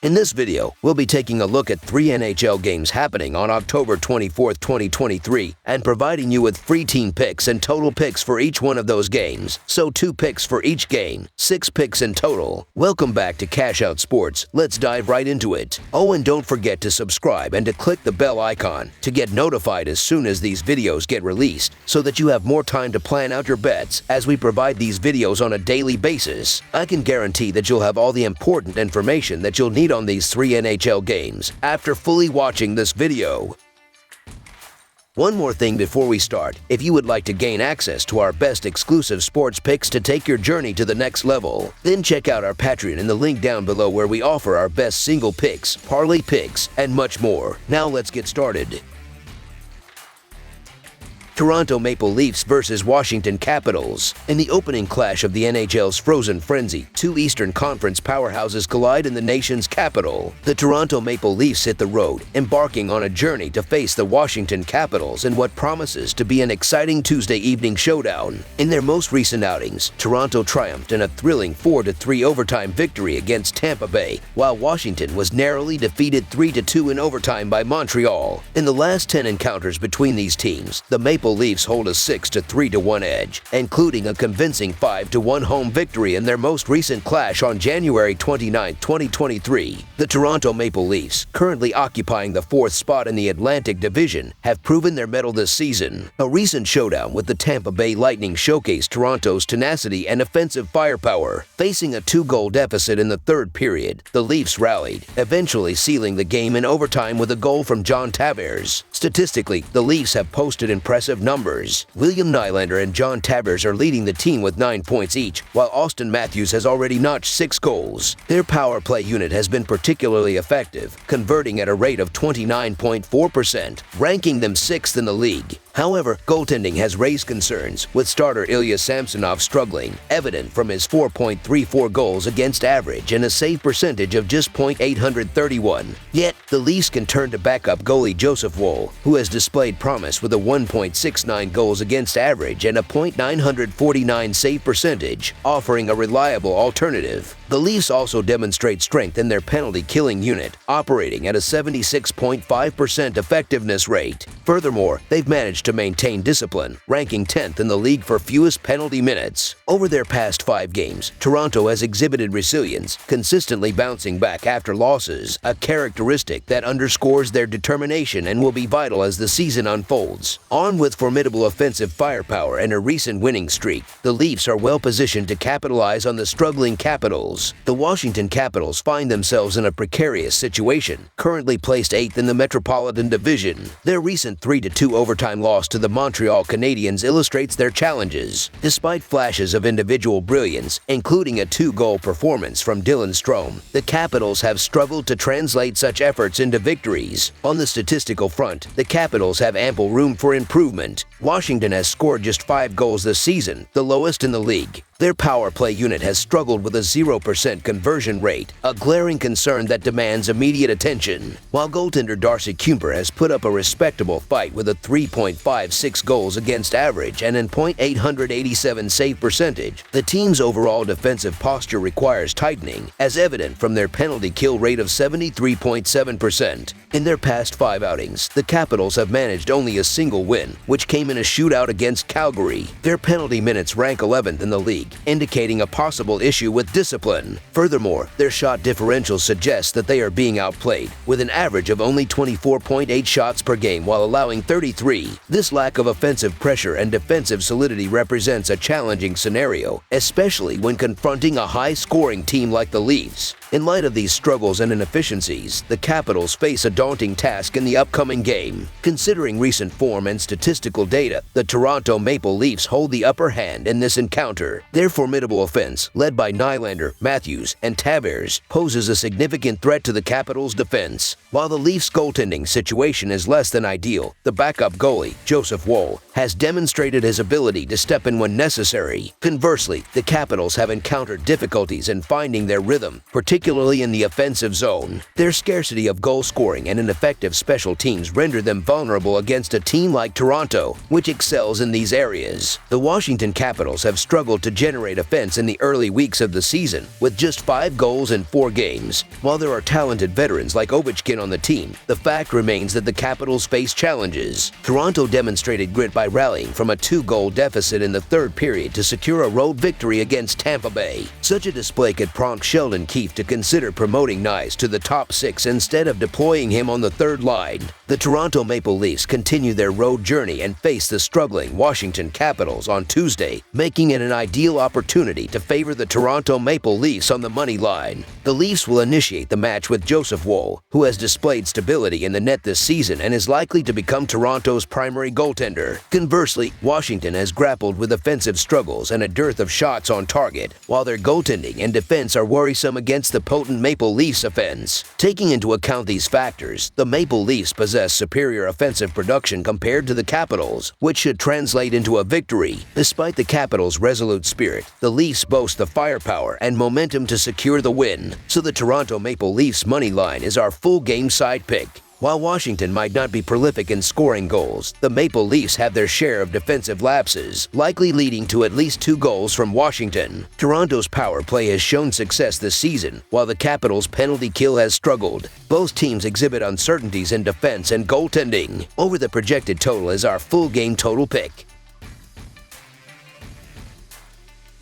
In this video, we'll be taking a look at 3 NHL games happening on October 24, 2023, and providing you with free team picks and total picks for each one of those games. So 2 picks for each game, 6 picks in total. Welcome back to Cash Out Sports. Let's dive right into it. Oh, and don't forget to subscribe and to click the bell icon to get notified as soon as these videos get released, so that you have more time to plan out your bets as we provide these videos on a daily basis. I can guarantee that you'll have all the important information that you'll need on these 3 NHL games after fully watching this video. One more thing before we start, if you would like to gain access to our best exclusive sports picks to take your journey to the next level, then check out our Patreon in the link down below, where we offer our best single picks, parlay picks, and much more. Now let's get started. Toronto Maple Leafs versus Washington Capitals. In the opening clash of the NHL's Frozen Frenzy, 2 Eastern Conference powerhouses collide in the nation's capital. The Toronto Maple Leafs hit the road, embarking on a journey to face the Washington Capitals in what promises to be an exciting Tuesday evening showdown. In their most recent outings, Toronto triumphed in a thrilling 4-3 overtime victory against Tampa Bay, while Washington was narrowly defeated 3-2 in overtime by Montreal. In the last 10 encounters between these teams, the Maple Leafs hold a 6-3-1 edge, including a convincing 5-1 home victory in their most recent clash on January 29, 2023. The Toronto Maple Leafs, currently occupying the 4th spot in the Atlantic Division, have proven their mettle this season. A recent showdown with the Tampa Bay Lightning showcased Toronto's tenacity and offensive firepower. Facing a 2-goal deficit in the 3rd period, the Leafs rallied, eventually sealing the game in overtime with a goal from John Tavares. Statistically, the Leafs have posted impressive numbers. William Nylander and John Tavares are leading the team with 9 points each, while Austin Matthews has already notched 6 goals. Their power play unit has been particularly effective, converting at a rate of 29.4%, ranking them 6th in the league. However, goaltending has raised concerns, with starter Ilya Samsonov struggling, evident from his 4.34 goals against average and a save percentage of just .831. Yet, the Leafs can turn to backup goalie Joseph Woll, who has displayed promise with a 1.69 goals against average and a .949 save percentage, offering a reliable alternative. The Leafs also demonstrate strength in their penalty-killing unit, operating at a 76.5% effectiveness rate. Furthermore, they've managed to maintain discipline, ranking 10th in the league for fewest penalty minutes. Over their past 5 games, Toronto has exhibited resilience, consistently bouncing back after losses, a characteristic that underscores their determination and will be vital as the season unfolds. Armed with formidable offensive firepower and a recent winning streak, the Leafs are well positioned to capitalize on the struggling Capitals. The Washington Capitals find themselves in a precarious situation, currently placed 8th in the Metropolitan Division. Their recent 3-2 overtime loss to the Montreal Canadiens illustrates their challenges. Despite flashes of individual brilliance, including a 2-goal performance from Dylan Strome, the Capitals have struggled to translate such efforts into victories. On the statistical front, the Capitals have ample room for improvement. Washington has scored just 5 goals this season, the lowest in the league. Their power play unit has struggled with a 0% conversion rate, a glaring concern that demands immediate attention. While goaltender Darcy Kuemper has put up a respectable fight with a 3.56 goals against average and an .887 save percentage, the team's overall defensive posture requires tightening, as evident from their penalty kill rate of 73.7%. In their past 5 outings, the Capitals have managed only a single win, which came in a shootout against Calgary. Their penalty minutes rank 11th in the league, indicating a possible issue with discipline. Furthermore, their shot differential suggests that they are being outplayed, with an average of only 24.8 shots per game while allowing 33. This lack of offensive pressure and defensive solidity represents a challenging scenario, especially when confronting a high-scoring team like the Leafs. In light of these struggles and inefficiencies, the Capitals face a daunting task in the upcoming game. Considering recent form and statistical data, the Toronto Maple Leafs hold the upper hand in this encounter. Their formidable offense, led by Nylander, Matthews, and Tavares, poses a significant threat to the Capitals' defense. While the Leafs' goaltending situation is less than ideal, the backup goalie, Joseph Woll, has demonstrated his ability to step in when necessary. Conversely, the Capitals have encountered difficulties in finding their rhythm, particularly in the offensive zone. Their scarcity of goal scoring and ineffective special teams render them vulnerable against a team like Toronto, which excels in these areas. The Washington Capitals have struggled to generate offense in the early weeks of the season, with just 5 goals in 4 games. While there are talented veterans like Ovechkin on the team, the fact remains that the Capitals face challenges. Toronto demonstrated grit by rallying from a 2-goal deficit in the third period to secure a road victory against Tampa Bay. Such a display could prompt Sheldon Keefe to consider promoting Nyes to the top 6 instead of deploying him on the third line. The Toronto Maple Leafs continue their road journey and face the struggling Washington Capitals on Tuesday, making it an ideal opportunity to favor the Toronto Maple Leafs on the money line. The Leafs will initiate the match with Joseph Woll, who has displayed stability in the net this season and is likely to become Toronto's primary goaltender. Conversely, Washington has grappled with offensive struggles and a dearth of shots on target, while their goaltending and defense are worrisome against the potent Maple Leafs offense. Taking into account these factors, the Maple Leafs possess superior offensive production compared to the Capitals, which should translate into a victory. Despite the Capitals' resolute spirit, the Leafs boast the firepower and momentum to secure the win, so the Toronto Maple Leafs money line is our full game side pick. While Washington might not be prolific in scoring goals, the Maple Leafs have their share of defensive lapses, likely leading to at least 2 goals from Washington. Toronto's power play has shown success this season, while the Capitals' penalty kill has struggled. Both teams exhibit uncertainties in defense and goaltending. Over the projected total is our full game total pick.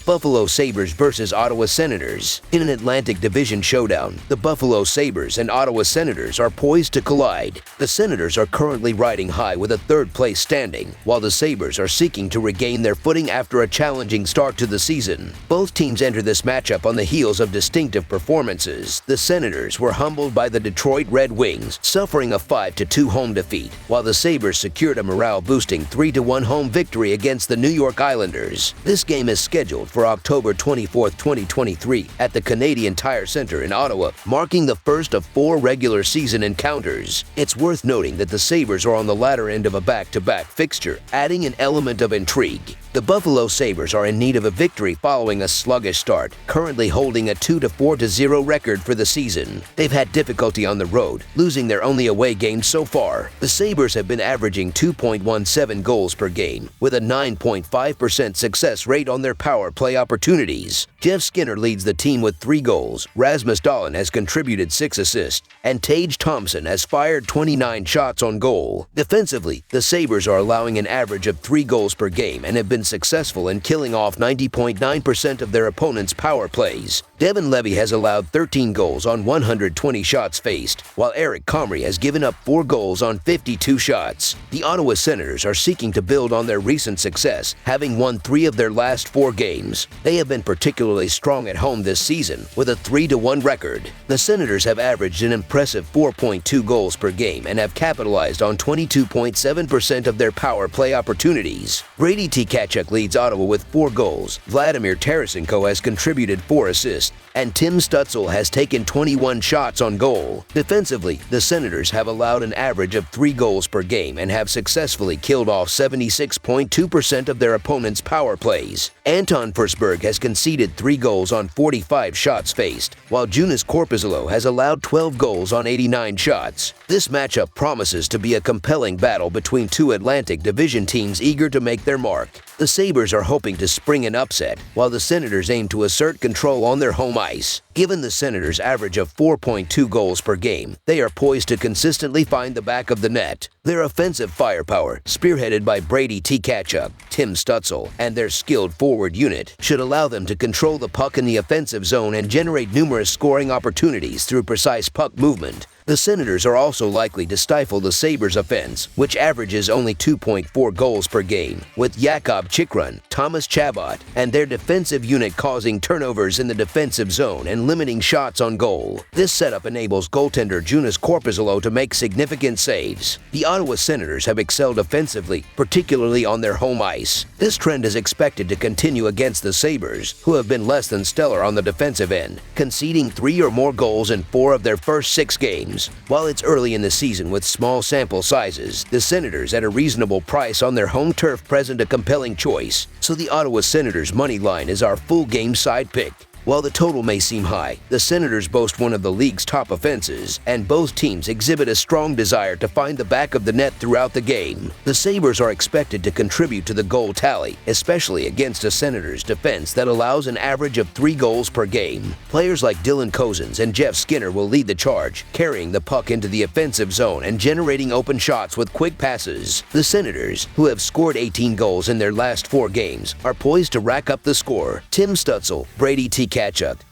Buffalo Sabres versus Ottawa Senators. In an Atlantic Division showdown, the Buffalo Sabres and Ottawa Senators are poised to collide. The Senators are currently riding high with a third-place standing, while the Sabres are seeking to regain their footing after a challenging start to the season. Both teams enter this matchup on the heels of distinctive performances. The Senators were humbled by the Detroit Red Wings, suffering a 5-2 home defeat, while the Sabres secured a morale-boosting 3-1 home victory against the New York Islanders. This game is scheduled for October 24, 2023 at the Canadian Tire Center in Ottawa, marking the first of 4 regular season encounters. It's worth noting that the Sabres are on the latter end of a back-to-back fixture, adding an element of intrigue. The Buffalo Sabres are in need of a victory following a sluggish start, currently holding a 2-4-0 record for the season. They've had difficulty on the road, losing their only away game so far. The Sabres have been averaging 2.17 goals per game, with a 9.5% success rate on their power play opportunities. Jeff Skinner leads the team with 3 goals, Rasmus Dahlin has contributed 6 assists, and Tage Thompson has fired 29 shots on goal. Defensively, the Sabres are allowing an average of 3 goals per game and have been successful in killing off 90.9% of their opponents' power plays. Devin Levy has allowed 13 goals on 120 shots faced, while Eric Comrie has given up 4 goals on 52 shots. The Ottawa Senators are seeking to build on their recent success, having won 3 of their last 4 games. They have been particularly strong at home this season, with a 3-1 record. The Senators have averaged an impressive 4.2 goals per game and have capitalized on 22.7% of their power play opportunities. Brady Tkachuk leads Ottawa with 4 goals, Vladimir Tarasenko has contributed 4 assists, and Tim Stützle has taken 21 shots on goal. Defensively, the Senators have allowed an average of 3 goals per game and have successfully killed off 76.2% of their opponents' power plays. Anton Forsberg has conceded 3 goals on 45 shots faced, while Joonas Korpisalo has allowed 12 goals on 89 shots. This matchup promises to be a compelling battle between 2 Atlantic Division teams eager to make their mark. The Sabres are hoping to spring an upset, while the Senators aim to assert control on their home ice. Given the Senators' average of 4.2 goals per game, they are poised to consistently find the back of the net. Their offensive firepower, spearheaded by Brady Tkachuk, Tim Stützle, and their skilled forward unit, should allow them to control the puck in the offensive zone and generate numerous scoring opportunities through precise puck movement. The Senators are also likely to stifle the Sabres' offense, which averages only 2.4 goals per game, with Jakob Chychrun, Thomas Chabot, and their defensive unit causing turnovers in the defensive zone and limiting shots on goal. This setup enables goaltender Joonas Korpisalo to make significant saves. The Ottawa Senators have excelled offensively, particularly on their home ice. This trend is expected to continue against the Sabres, who have been less than stellar on the defensive end, conceding 3 or more goals in 4 of their first 6 games. While it's early in the season with small sample sizes, the Senators at a reasonable price on their home turf present a compelling choice, so the Ottawa Senators money line is our full game side pick. While the total may seem high, the Senators boast one of the league's top offenses, and both teams exhibit a strong desire to find the back of the net throughout the game. The Sabres are expected to contribute to the goal tally, especially against a Senators defense that allows an average of 3 goals per game. Players like Dylan Cozens and Jeff Skinner will lead the charge, carrying the puck into the offensive zone and generating open shots with quick passes. The Senators, who have scored 18 goals in their last 4 games, are poised to rack up the score. Tim Stützle, Brady Tkachuk,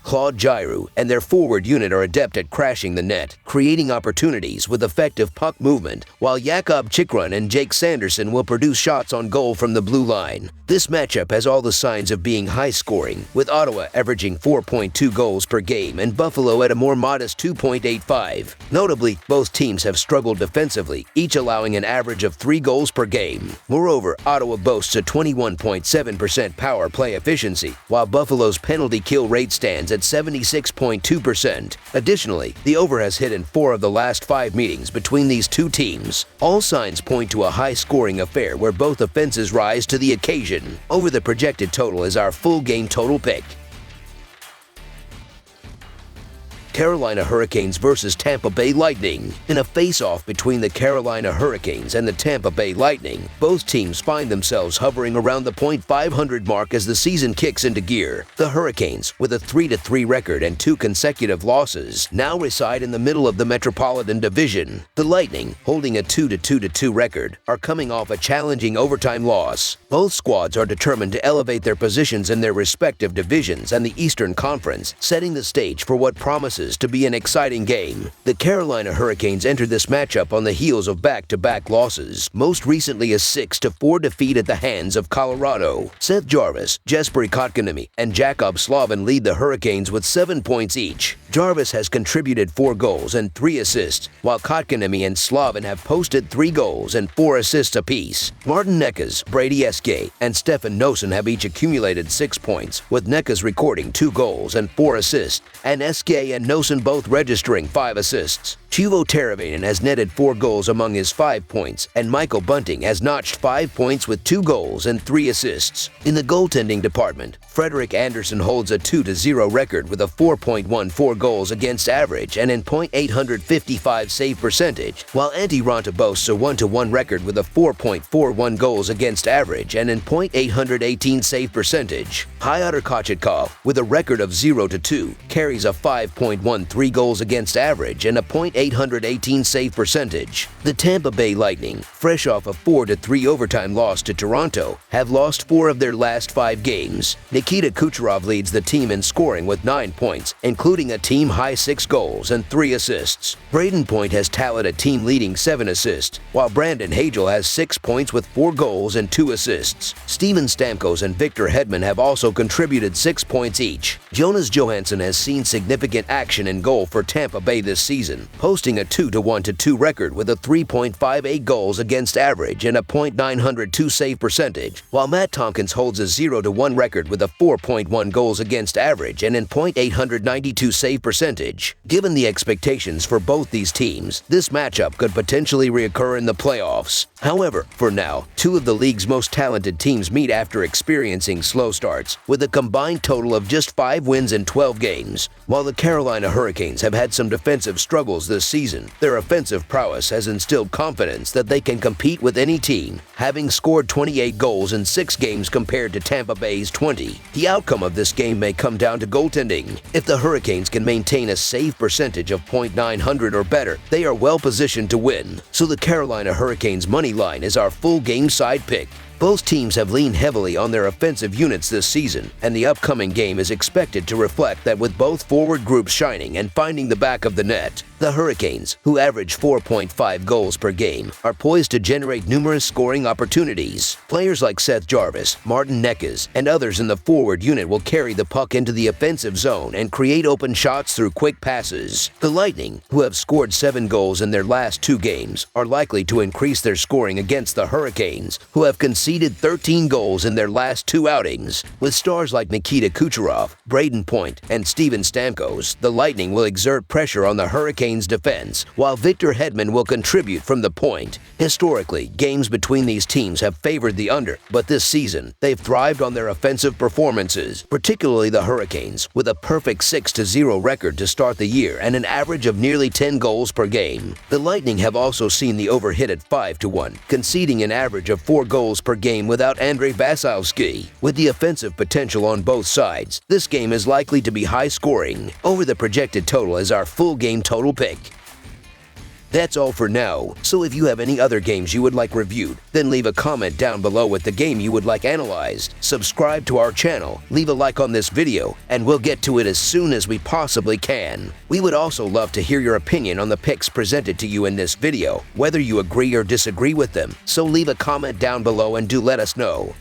Claude Giroux, and their forward unit are adept at crashing the net, creating opportunities with effective puck movement, while Jakob Chychrun and Jake Sanderson will produce shots on goal from the blue line. This matchup has all the signs of being high-scoring, with Ottawa averaging 4.2 goals per game and Buffalo at a more modest 2.85. Notably, both teams have struggled defensively, each allowing an average of 3 goals per game. Moreover, Ottawa boasts a 21.7% power play efficiency, while Buffalo's penalty kill rate stands at 76.2%. Additionally, the over has hit in 4 of the last 5 meetings between these two teams. All signs point to a high-scoring affair where both offenses rise to the occasion. Over the projected total is our full game total pick. Carolina Hurricanes versus Tampa Bay Lightning. In a face-off between the Carolina Hurricanes and the Tampa Bay Lightning, both teams find themselves hovering around the .500 mark as the season kicks into gear. The Hurricanes, with a 3-3 record and 2 consecutive losses, now reside in the middle of the Metropolitan Division. The Lightning, holding a 2-2 record, are coming off a challenging overtime loss. Both squads are determined to elevate their positions in their respective divisions and the Eastern Conference, setting the stage for what promises to be an exciting game. The Carolina Hurricanes entered this matchup on the heels of back-to-back losses, most recently a 6-4 defeat at the hands of Colorado. Seth Jarvis, Jesperi Kotkaniemi, and Jakob Slavin lead the Hurricanes with 7 points each. Jarvis has contributed 4 goals and 3 assists, while Kotkaniemi and Slavin have posted 3 goals and 4 assists apiece. Martin Necas, Brady Skjei, and Stefan Noesen have each accumulated 6 points, with Necas recording 2 goals and 4 assists, and Skjei and Noesen both registering 5 assists. Teuvo Teravainen has netted 4 goals among his 5 points, and Michael Bunting has notched 5 points with 2 goals and 3 assists. In the goaltending department, Frederik Andersen holds a 2-0 record with a 4.14 goals against average and an .855 save percentage, while Antti Raanta boasts a 1-1 record with a 4.41 goals against average and an .818 save percentage. Pyotr Kochetkov, with a record of 0-2, carries a 5.13 goals against average and a .818 save percentage. The Tampa Bay Lightning, fresh off a 4-3 overtime loss to Toronto, have lost 4 of their last 5 games. Nikita Kucherov leads the team in scoring with 9 points, including a team-high 6 goals and 3 assists. Braden Point has tallied a team-leading 7 assists, while Brandon Hagel has 6 points with 4 goals and 2 assists. Steven Stamkos and Victor Hedman have also contributed 6 points each. Jonas Johansson has seen significant action in goal for Tampa Bay this season, posting a 2-1-2 record with a 3.58 goals against average and a .902 save percentage, while Matt Tompkins holds a 0-1 record with a 4.1 goals against average and an .892 save percentage. Given the expectations for both these teams, this matchup could potentially reoccur in the playoffs. However, for now, 2 of the league's most talented teams meet after experiencing slow starts, with a combined total of just 5 wins in 12 games. While the Carolina Hurricanes have had some defensive struggles this season, their offensive prowess has instilled confidence that they can compete with any team, having scored 28 goals in 6 games compared to Tampa Bay's 20. The outcome of this game may come down to goaltending. If the Hurricanes can maintain a save percentage of .900 or better, they are well positioned to win. So the Carolina Hurricanes money line is our full game side pick. Both teams have leaned heavily on their offensive units this season, and the upcoming game is expected to reflect that with both forward groups shining and finding the back of the net. The Hurricanes, who average 4.5 goals per game, are poised to generate numerous scoring opportunities. Players like Seth Jarvis, Martin Necas, and others in the forward unit will carry the puck into the offensive zone and create open shots through quick passes. The Lightning, who have scored 7 goals in their last 2 games, are likely to increase their scoring against the Hurricanes, who have conceded 13 goals in their last 2 outings. With stars like Nikita Kucherov, Braden Point, and Steven Stamkos, the Lightning will exert pressure on the Hurricanes Hurricanes' defense, while Victor Hedman will contribute from the point. Historically, games between these teams have favored the under, but this season, they've thrived on their offensive performances, particularly the Hurricanes, with a perfect 6-0 record to start the year and an average of nearly 10 goals per game. The Lightning have also seen the over hit at 5-1, conceding an average of 4 goals per game without Andrei Vasilevskiy. With the offensive potential on both sides, this game is likely to be high-scoring. Over the projected total is our full game total pick. That's all for now, so if you have any other games you would like reviewed, then leave a comment down below with the game you would like analyzed. Subscribe to our channel, leave a like on this video, and we'll get to it as soon as we possibly can. We would also love to hear your opinion on the picks presented to you in this video, whether you agree or disagree with them, so leave a comment down below and do let us know.